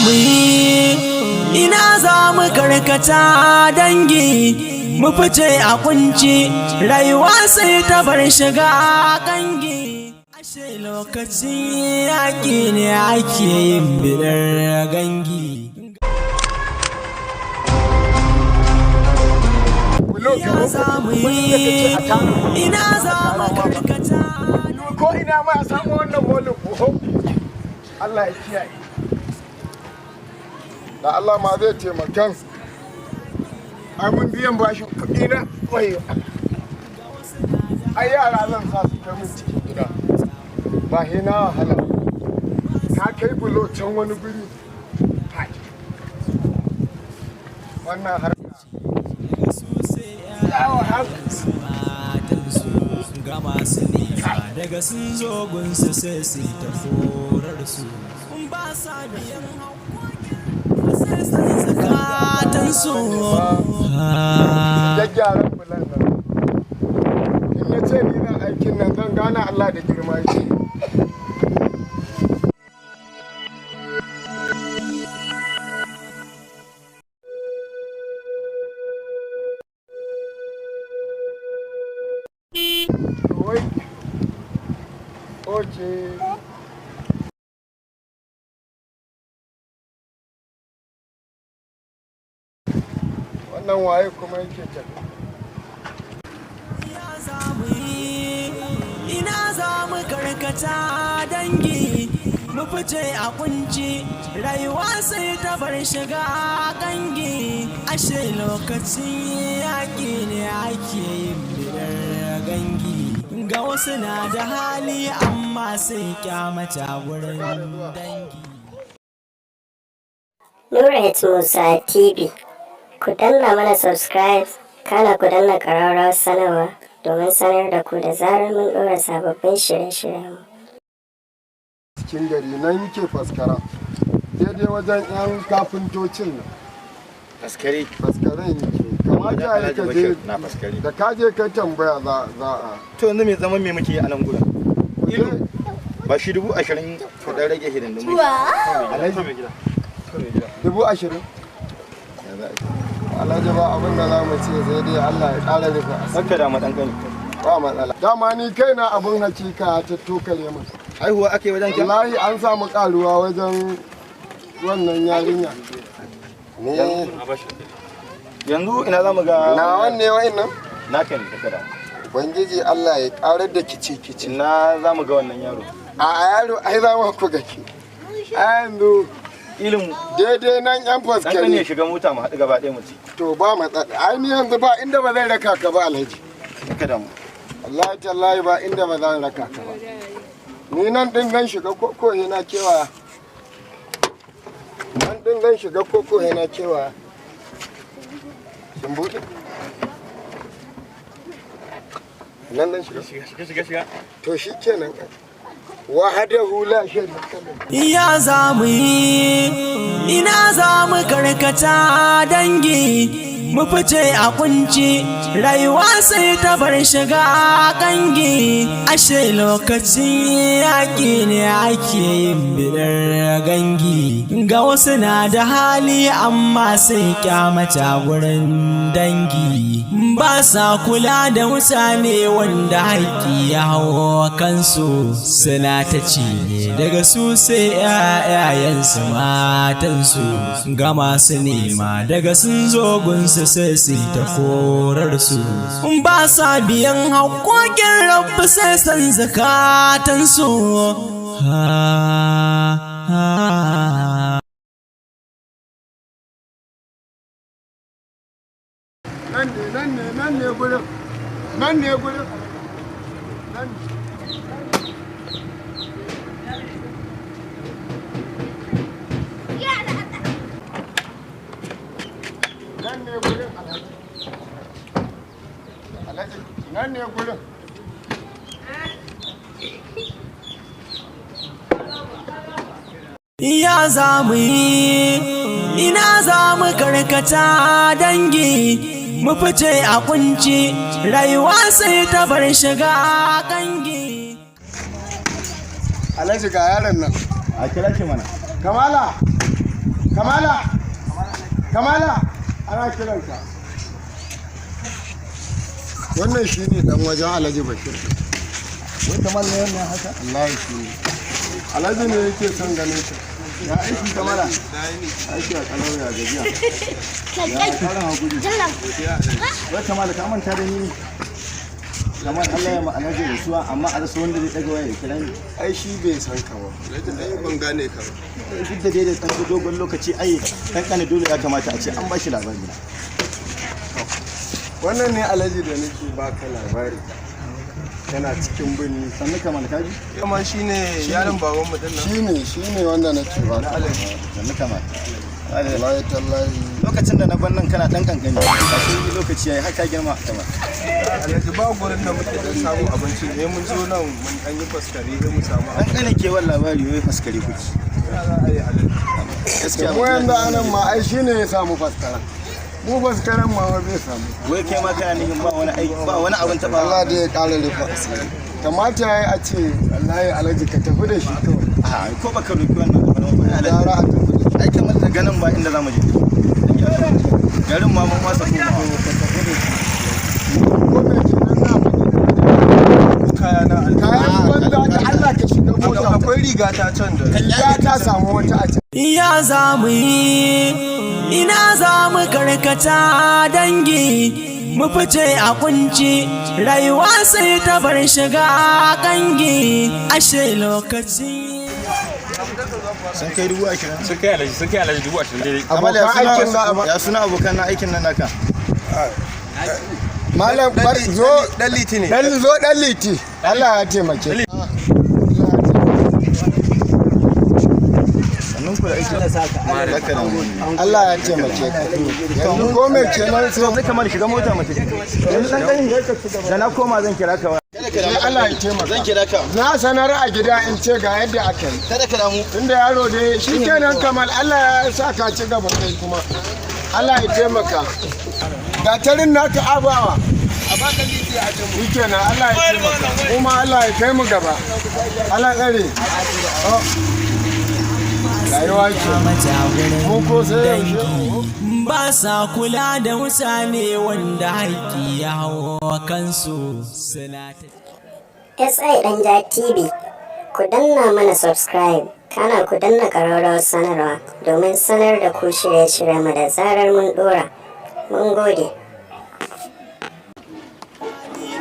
mu yi, ina za mu karkata dangi, mu fice a kunci, rayuwa sai ta bar shiga kangi. Ashe lokacin yaƙi ne ake yin bidar gangi. Ya za mu yi, ina za mu karkata. Ko ina ma a samu wannan molin ko Allah ya kiyaye. Da Allah ma zai taimakan. Ai mun biyan bashin kuɗi na wayo. Ai yara zan sa su kai mun cikin gida. Ba hina wahala. Ka kai bulo can wani guri. Wannan har gama su nema daga sun zo gunsu sai su ta horar su ba sa biyan sai sai zakatan su gaggaran bulan nan in na ce ni na aikin nan zan gane Allah da girma yake. Okay. Wannan waye kuma yake tafi? Ya za mu yi, ina za mu karkata dangi, mu fice a kunci, rayuwa sai ta bar shiga kangi. Ashe lokacin yaƙi ne ake yin bidar gangi. Ga wasu na da hali amma sai kyamata wurin dangi. Nurhat Musa TV, ku danna mana subscribe, kana ku danna ƙararrawar sanarwa domin sanar da ku da zarar mun ɗora sababbin shirye-shiryen. Cikin gari nan yake faskara, daidai wajen 'yan kafintocin nan. Faskare yake. Kamata ya kaje da kaje ka tambaya za a. To yanzu mai zaman me muke a nan gurin? Ilu ba shi 20,000 ko dan rage hidin da mu. Alhaji 20,000. Alhaji ba abin da za mu ce sai dai Allah ya ƙara rufe asiri. Sakka da madan kani. Ba matsala. Dama ni kaina abin hakika ta tokale min. Haihuwa ake wajen ki? Wallahi an samu karuwa wajen wannan yarinya. Ne. Yanzu ina za mu ga na wanne wa'annan? Na kan kada. Ubangiji Allah ya karar da kici. Na za mu ga wannan yaro. A yaro ai za mu ku gaki. A yanzu Ilin daidai nan yan faskare. Dan ne shiga mota mu haɗu gaba ɗaya mu ci. To ba matsala. Ai ni yanzu ba inda ba zan raka ka ba Alhaji. Kada mu. Wallahi tallahi ba inda ba zan raka ka ba. Ni nan din zan shiga koko yana kewaya. Nan din zan shiga koko yana kewaya. Kin buɗe? Nan dan shiga. To shi kenan. Wahadahu la sharika lahu. Ya za mu yi, ina za mu karkata dangi, mu fice a kunci, rayuwa sai ta bar shiga kangi. Ashe lokacin yaƙi ne ake yin bidar gangi. Ga wasu na da hali amma sai kyamata wurin dangi. Ba sa kula da mutane wanda haƙƙi ya hawa kansu, suna ta ci daga su sai ‘ya'yayensu matansu. Ga masu nema daga sun zo gunsu sai su ta korar su. Ba sa biyan haƙoƙin rabbi sai san zakatansu. Nan ne gurin. Nan ne. Alhaji, nan ne gurin. Ya za mu yi, ina za mu karkata dangi, mu fice a kunci, rayuwa sai ta bar shiga kangi. Alhaji ga yaron nan. A kira shi mana. Kamala, Kamala ana kiranka. Wannan shi ne dan wajen Alhaji Bashir. Wai kamar ne wannan haka? Allah shi ne. Alhaji ne yake son ganin ka. Ya aiki kamala. Aiki a kalau ya gajiya. Ya fara hakuri. Wai kamala ka manta da ni ne. Kamar Allah ya ma'ana da rasuwa amma a rasa wanda zai daga waya kira ni. Ai shi bai san ka ba. Ai ban gane ka ba. Duk da dai da ɗan dogon lokaci ai kankana dole ya kamata a ce an ba shi labari. Wannan ne Alhaji da nake baka labari. Yana cikin birni. Sannu kamar kaji? Kuma shine yaron baban mu dinnan. Shine wanda nake baka. Alhaji. Sannu kamar. Wallahi tallahi. Lokacin da na ban nan kana dan kankani. Ba sai lokaci yayi haka girma kamar. Alhaji ba gurin da muke dan samu abinci ne mun zo nan mun dan yi faskare ne mu samu. Dan kana kewan labari wai faskare kuki. Gaskiya mu yanda anan ma ai shine ya samu faskara. Mu faskaran ma bai samu. Wai kai ma kana nihin ba wani aiki ba wani abin taba. Allah da ya kare rufa. Kamata yayi a ce wallahi Alhaji ka tafi da shi kawai. A ko baka roki wannan abin ba Alhaji. a tafi da shi. Ai kamar da ganin ba inda zamu je. Garin ma mun wasa kuma. Akwai riga ta can da riga ta samu wata a can. Ya za mu yi, ina za mu karkata dangi, mu fice a kunci, rayuwa sai ta bar shiga kangi, ashe lokaci. Sun kai 20,000. Sun kai alaji 20,000 daidai. Kamar ya suna abokan na aikin nan naka. Malam bar zo dan liti ne. Dan liti. Allah ya taimake. Sannun ku da aikin da saka. Allah ya taimake ka. Yanzu ko me kenan So sai kamar shiga mota mace. Yanzu dan da na koma zan kira ka. sai Allah ya taimaka. Zan kira ka. Na sanar a gida in ce ga yadda aka yi. Kada ka damu. Tunda yaro dai shikenan Kamal Allah ya sa ka ci gaba kai kuma. Allah ya taimaka. Gatarin naka abawa. A baka liti a can. Shikenan Allah ya taimaka. Kuma Allah ya kai mu gaba. Allah tsare. Rayuwa ce. Mu ko sai Ba sa kula da mutane wanda haƙi ya hawa kansu suna ta. SI Danja TV, ku danna mana subscribe, kana ku danna ƙararrawar sanarwa domin sanar da ku shirye-shirye mu da zarar mun ɗora. Mun gode.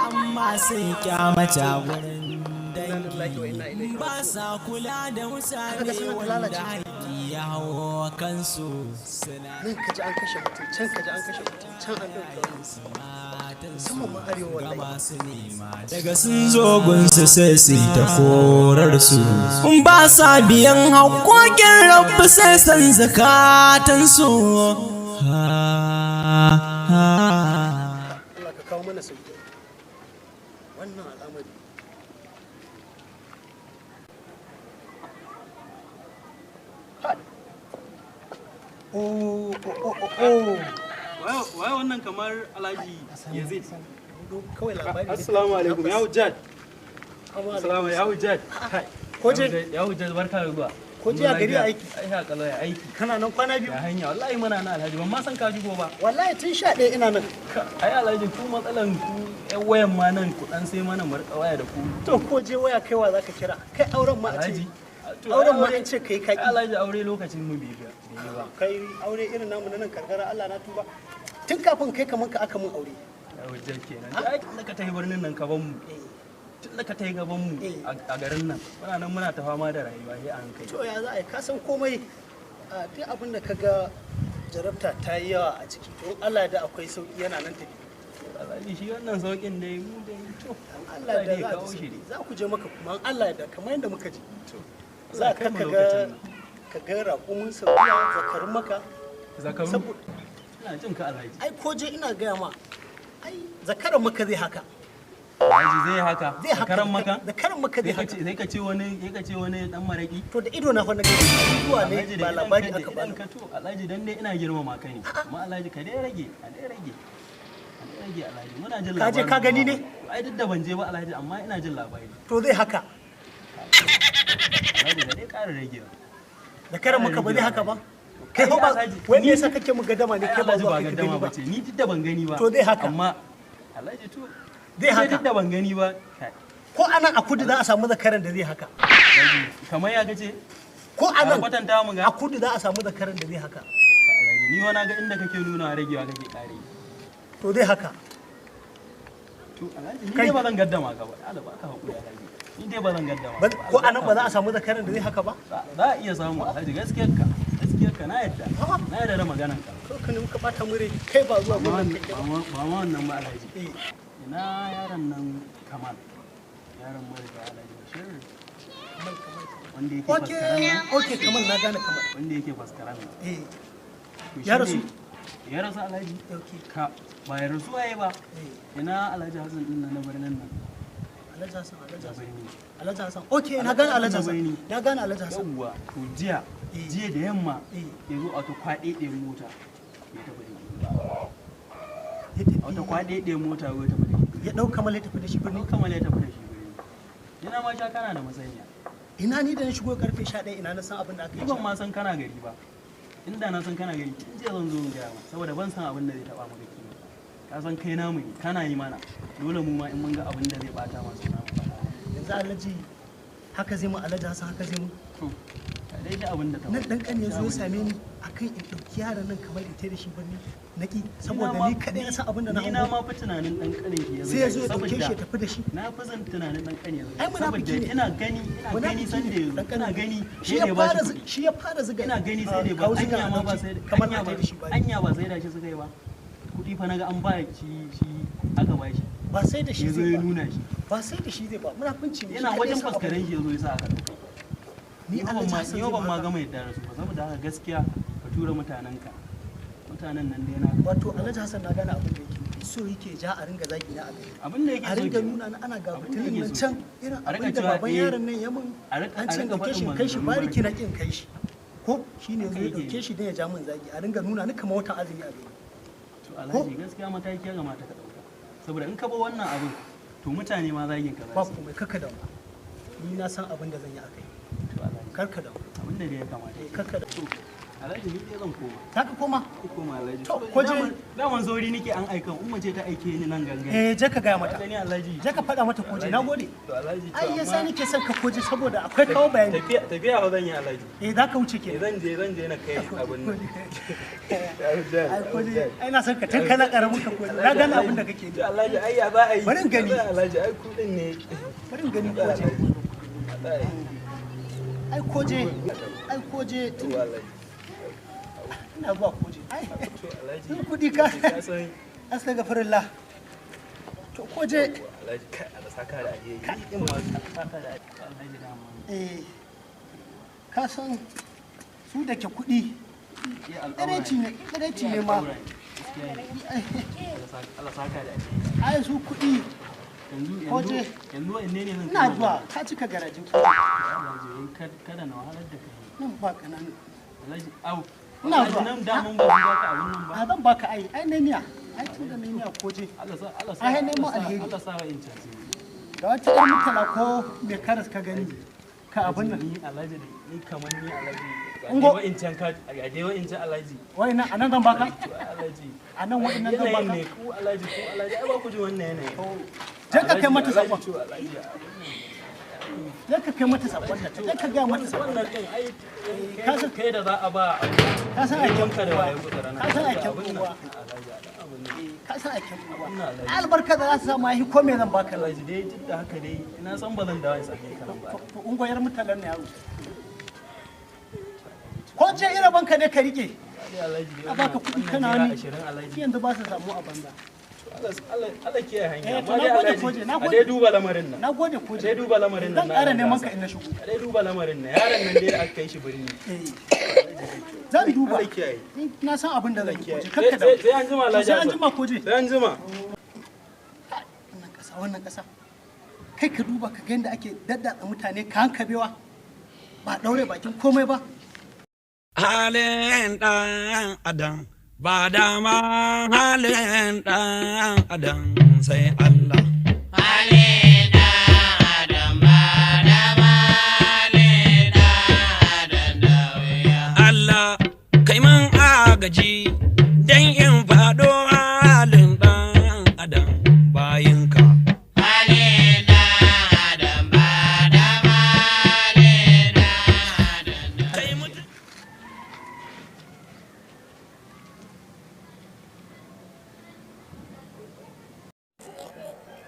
Amma sai kyamata wurin dangi, ba sa kula da mutane wanda haƙi ya hawa kansu suna nan ka ji an kashe mutum can ka ji an kashe mutum can an ɗauke wani musamman ma arewa wallahi daga sun zo gunsu sai su ta korar su in ba sa biyan haƙoƙin rabu sai san zakatansu. Allah ka kawo mana sauki wannan al'amari. Waye wannan kamar Alhaji Yazid. Kawai labari. Assalamu alaikum ya Hujjat. Assalamu ya Hujjat. Ko je Ya Hujjat barka da zuwa. ko je a gari aiki. Ai ha kallo ya aiki. Kana nan kwana biyu. Ya hanya wallahi muna na Alhaji ban ma san ka shigo ba. Wallahi tun 11 ina nan. Ai Alhaji ku matsalan ku ƴan wayan ma nan ku dan sai mana marka waya da ku. To ko je waya kaiwa zaka kira. Kai auren ma a ce. Alhaji. Auren ma an ce kai kaki. Alhaji aure lokacin mu bai ba. Kai aure irin namu na nan karkara Allah na tuba. Tun kafin kai kaman ka aka mun aure. Ya Hujjat kenan. Ai da ka tafi birnin nan ka ban mu. Tun da ka tafi gaban mu a garin nan muna nan muna ta fama da rayuwa sai a hankali. To ya za a yi ka san komai duk abin da ka ga jarabta ta yi yawa a ciki to Allah da akwai sauki yana nan tafi. Alhaji shi wannan saukin dai mu dai to Allah da za kawo shi za ku je maka kuma Allah da kamar yadda muka ji. Za ka ga raƙumin sauya zakarun maka. Zakaru ina jin ka Alhaji. Ai ko je ina gaya ma ai zakaran maka zai haka. Alhaji zai haka. Zai haka. Zakaran maka. Zakaran maka zai haka. Sai ka ce wani dan maraki. To da ido na fa na gani zuwa ne ba labari aka bani. Ka to Alhaji dan dai ina girmama ka ne. Amma Alhaji ka dai rage, a dai rage. Rage Alhaji muna jin labari. Ka je ka gani ne? Ai duk da ban je ba Alhaji amma ina jin labari. To zai haka. Alhaji da dai ƙara rage. Zakaran maka ba zai haka ba. kai ba wai me yasa kake mu gadama ne kai ba zuwa ba gadama ba ce ni duk da ban gani ba to dai haka amma Alhaji to dai haka duk da ban gani ba ko anan a kudu za a samu zakaran da zai haka kamar ya gace ko anan kwatanta mu ga a kudu za a samu zakaran da zai haka Alhaji ni wani ga inda kake nuna ragewa kake kare to dai haka to Alhaji ni dai ba zan gaddama ka ba Allah ba ka hakuri Alhaji ni dai ba zan gaddama ko anan ba za a samu zakaran da zai haka ba za a iya samu Alhaji gaskiyar ka na yadda da maganan ka ka ne muka bata mure kai ba zuwa gurin ba ma wannan ba Alhaji ina yaron nan Kamal yaron mai da Alhaji Bashir wanda yake faskaran nan okay Kamal na gane Kamal wanda yake faskaran nan ya rasu Alhaji ka ba ya rasu waye ba ina Alhaji Hassan din nan na birnin nan Alhaji Hassan okay na gane Alhaji Hassan yawwa to jiya da yamma ya zo a ta kwaɗe ɗaya mota ya tafi da wata kwaɗe ɗaya mota ya tafi da ya ɗau Kamal ya tafi da shi birni Kamal ya tafi da shi birni yana ma sha kana da masaniya ina ni da na shigo karfe 11 ina na san abin da aka yi ban ma san kana gari ba inda na san kana gari in je zan zo in gaya ma saboda ban san abin da zai taba maka kima ka san kai namu ne kana yi mana dole mu ma in mun ga abin da zai bata masu namu yanzu Alhaji haka zai mu Alhaji Hassan haka zai mu dai da abin da ta nan dan kan yazo ya same ni akan in dauki yaran nan kamar in tai da shi birni naki saboda ni kadai na san abin da na hango ni na ma fi tunanin dan kanin ki sai yazo ya dauke shi ya tafi da shi na fi zan tunanin dan kanin ai munafiki ne ina gani san da yazo kana gani shi ya fara zuga ina gani sai da ba anya ma ba sai kamar na tai da shi ba anya ba sai da shi suka yi ba kudi fa naga an ba shi aka ba shi ba sai da shi zai ya nuna shi ba sai da shi zai ba munafunci ne yana wajen faskaren shi yazo ya sa aka dauka ni ban ma gama yadda da su ba saboda haka gaskiya ka tura mutanen nan da yana wato Alhaji Hassan na gane abin da yake so yake ja a ringa zagi na abin da yake so a ringa nuna ana ga mutumin nan can irin abin da baban yaron nan ya mun an ce dauke shi kai shi bariki na kin kai shi ko shine zai dauke shi dan ya ja mun zagi a ringa nuna ni kamar watan azumi a gari to Alhaji gaskiya mataki ya gamata ka dauka saboda in ka ba wannan abin to mutane ma zagin ka ba ku mai kaka da ni na san abin da zan yi akai karka da abin da ya kamata karka da Alhaji ni zan koma ta ka koma Alhaji to ko je daman sauri nake an aikan umma ce ta aike ni nan gangan je ka ga mata gani Alhaji je ka faɗa mata koje nagode to Alhaji ai yasa nake son ka koje saboda akwai kawo bayani tafiya ba zan yi Alhaji za ka wuce ke zan je na kai abin nan ai koje ai na san ka tun kana karamin ka koje na gane abin da kake yi Alhaji ai ya za a yi bari gani Alhaji ai kudin ne bari gani koje ai koje ina zuwa koje ai kudi ka astaghfirullah to koje Alhaji kai Allah saka da alheri in ma saka da Alhaji da mu ka san su da ke kudi ɗareci ne ma Allah saka da ai su kudi yanzu wanne ne zan ina zuwa ka cika garajin kada na wahalar da kai nan ba kananu Alhaji au ina zuwa nan da mun ba ka abun nan ba a zan baka ai ne niya ai tun da ne niya koje Allah sa ai ne mu alheri Allah sa wa in can da wata ɗan mutala ko me karas ka gani ka abin nan ni Alhaji ni kamar ni Alhaji ungo in can ka a dai wa in can Alhaji wai nan anan zan baka Alhaji anan wa'annan zan baka ne ku Alhaji ai ba ku ji wannan yanayi je ka kai mata sakon je ka kai mata sakon ta je ka ga mata sakon wannan din ai ka san kai da za a ba ka san aikin ka da waye gudara ka san aikin uwa ka san aikin uwa albarka da za su samu ai ko me zan baka Alhaji dai duk da haka dai ina san ba zan dawo in sake ka ba to ungoyar mutalan ne yaro ko ce ira banka ne ka rike a baka kuɗi kana ni yanzu ba su samu a banza Allah kiyaye hanya amma dai Alhaji a dai duba lamarin nan nagode koje dai duba lamarin nan zan ƙara neman ka in na shigo a dai duba lamarin nan yaron nan dai aka kai shi birni zan duba Allah kiyaye na san abin da zan yi koje kakka da sai an jima Alhaji sai an jima koje sai an jima wannan ƙasa kai ka duba ka ga yadda ake daddatsa mutane ka hankabewa ba daure bakin komai ba halin ɗan adam ba dama halin ɗan adam sai Allah. Halin ɗan adam ba dama halin ɗan adam da wuya. Allah kai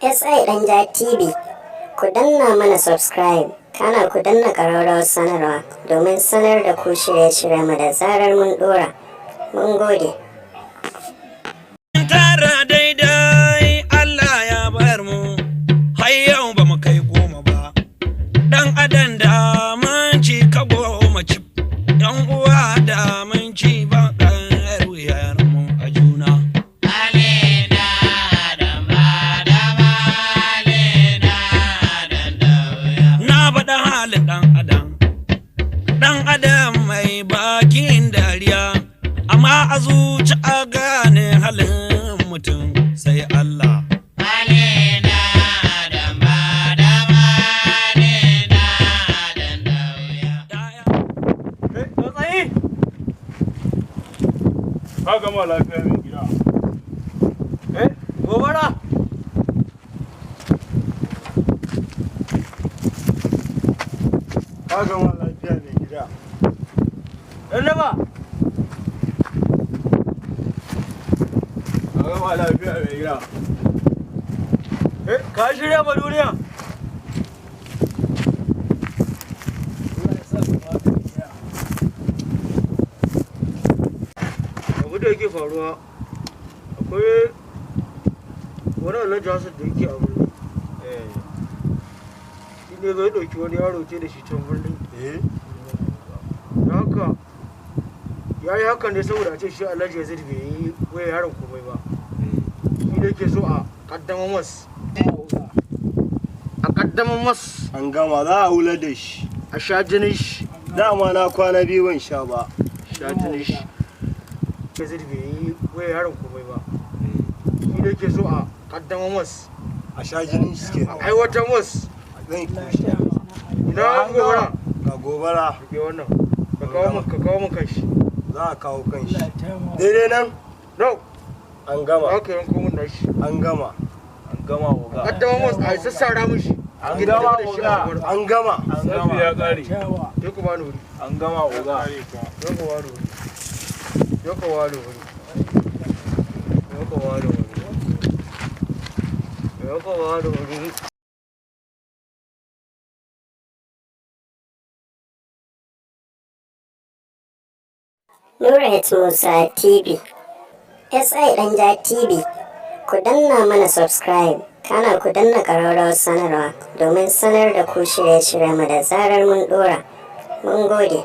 SI Danja TV, ku danna mana subscribe, kana ku danna ƙararrawar sanarwa domin sanar da ku shirye-shiryenmu da zarar mun ɗora. Mun gode. Tara daidai Allah ya bar mu, har yau ba mu kai 10 ba. Dan adam da mun ci ka 10 ci, yan uwa da mun ci ba ɗan wuyar mu a juna. Na faɗa halin ɗan adam mai bakin dariya, amma a zuci a gane halin mutum sai Allah. Ka gama lafiya mai gida. Gobara! Ka gama lafiya mai gida. Ɗannaba! Ka gama lafiya mai gida. Ka shirya ba duniya? Abu da yake faruwa, akwai wani alhaji Hassan da yake a birni. Shi ne zai ɗauki wani yaro ce da shi can birni. Da haka ya yi hakan ne saboda a ce shi alhaji ya zai bai yi waya yaron komai ba. Shi ne ke so a ƙaddamar mas. A ƙaddamar mas. An gama za a wula da shi. A sha jinin shi. Dama na kwana 2 ban sha ba. Sha jinin shi. Ya zai bai yi waya yaron komai ba. Shi ne ke so a ƙaddamar mas. A sha jinin shi ke. A aiwatar mas. Zan kushe. Ina gobara. Ga gobara. Ke wannan. Ka kawo mun kanshi. Za a kawo kanshi. Daidai nan? No. An gama. Aka yanko mun nashi. An gama. An gama oga. Kaddama mun a sassara mishi. An gama oga. An gama. An gama. Ya kare. Sai ku bani wuri. An gama oga. Sai ku bani wuri. Ya ka ware wuri. Ya ka ware wuri. Ya ka ware wuri. Nurhat Musa TV, SI Danja TV, ku danna mana subscribe, kana ku danna ƙararrawar sanarwa domin sanar da ku shirye-shiryenmu da zarar mun ɗora. Mun gode.